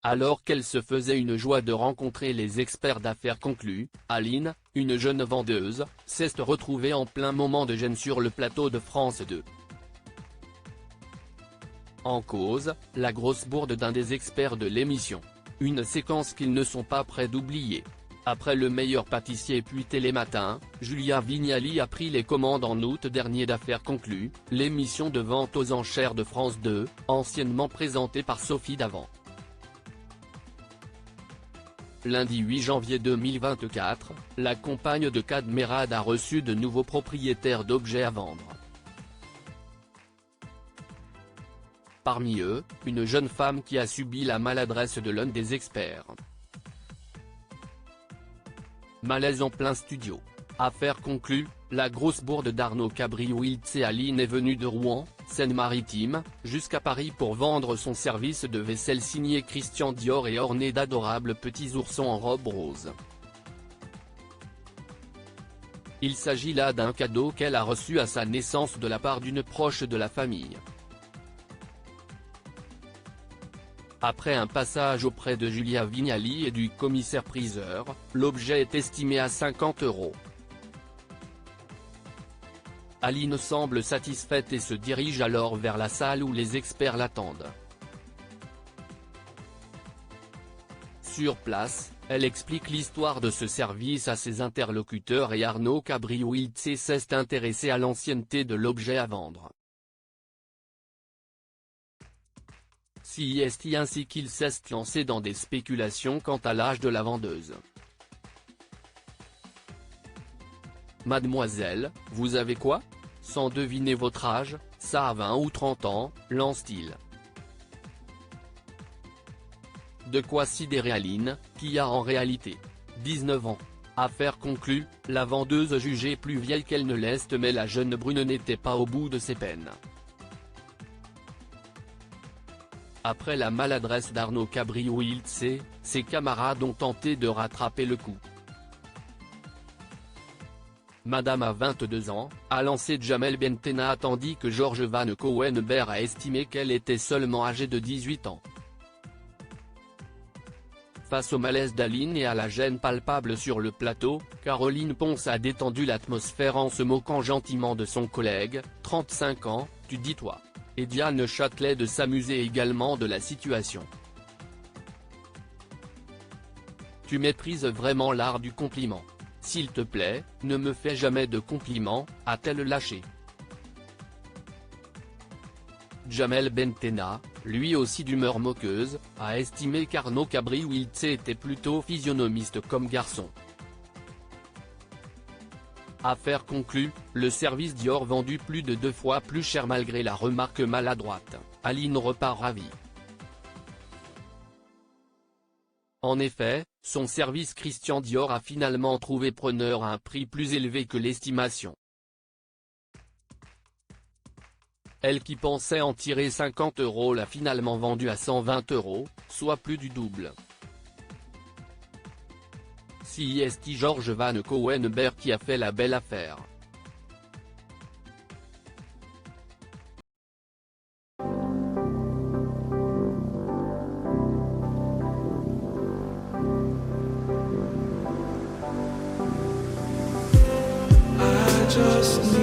Alors qu'elle se faisait une joie de rencontrer les experts d'affaires conclus, Aline, une jeune vendeuse, s'est retrouvée en plein moment de gêne sur le plateau de France 2. En cause, la grosse bourde d'un des experts de l'émission. Une séquence qu'ils ne sont pas prêts d'oublier. Après Le Meilleur Pâtissier puis Télématin, Julia Vignali a pris les commandes en août dernier d'Affaires conclues, l'émission de vente aux enchères de France 2, anciennement présentée par Sophie Davant. Lundi 8 janvier 2024, la compagne de Cadmerade a reçu de nouveaux propriétaires d'objets à vendre. Parmi eux, une jeune femme qui a subi la maladresse de l'un des experts. Malaise en plein studio. Affaire conclue, la grosse bourde d'Arnaud Cabriou-Iltz et Aline est venue de Rouen, Seine-Maritime, jusqu'à Paris pour vendre son service de vaisselle signé Christian Dior et orné d'adorables petits oursons en robe rose. Il s'agit là d'un cadeau qu'elle a reçu à sa naissance de la part d'une proche de la famille. Après un passage auprès de Julia Vignali et du commissaire-priseur, l'objet est estimé à 50 €. Aline semble satisfaite et se dirige alors vers la salle où les experts l'attendent. Sur place, elle explique l'histoire de ce service à ses interlocuteurs et Arnaud Cabriou-Iltz s'est intéressé à l'ancienneté de l'objet à vendre. CIST ainsi qu'il s'est lancé dans des spéculations quant à l'âge de la vendeuse. Mademoiselle, vous avez quoi? Sans deviner votre âge, ça a 20 ou 30 ans, lance-t-il. De quoi sidérer Aline, qui a en réalité 19 ans. Affaire conclue, la vendeuse jugée plus vieille qu'elle ne l'est mais la jeune brune n'était pas au bout de ses peines. Après la maladresse d'Arnaud Cabriou-Iltz, ses camarades ont tenté de rattraper le coup. Madame a 22 ans, a lancé Jamel Bentenna tandis que George Van Cowenberg a estimé qu'elle était seulement âgée de 18 ans. Face au malaise d'Aline et à la gêne palpable sur le plateau, Caroline Ponce a détendu l'atmosphère en se moquant gentiment de son collègue, 35 ans, tu dis toi. Et Diane Châtelet de s'amuser également de la situation. Tu méprises vraiment l'art du compliment. S'il te plaît, ne me fais jamais de compliments, a-t-elle lâché. Jamel Bentenna, lui aussi d'humeur moqueuse, a estimé qu'Arnaud Cabriou-Iltz était plutôt physionomiste comme garçon. Affaire conclue, le service Dior vendu plus de 2 fois plus cher malgré la remarque maladroite, Aline repart ravie. En effet, son service Christian Dior a finalement trouvé preneur à un prix plus élevé que l'estimation. Elle qui pensait en tirer 50 € l'a finalement vendu à 120 €, soit plus du double. CIST George Van Cowenberg qui a fait la belle affaire. I just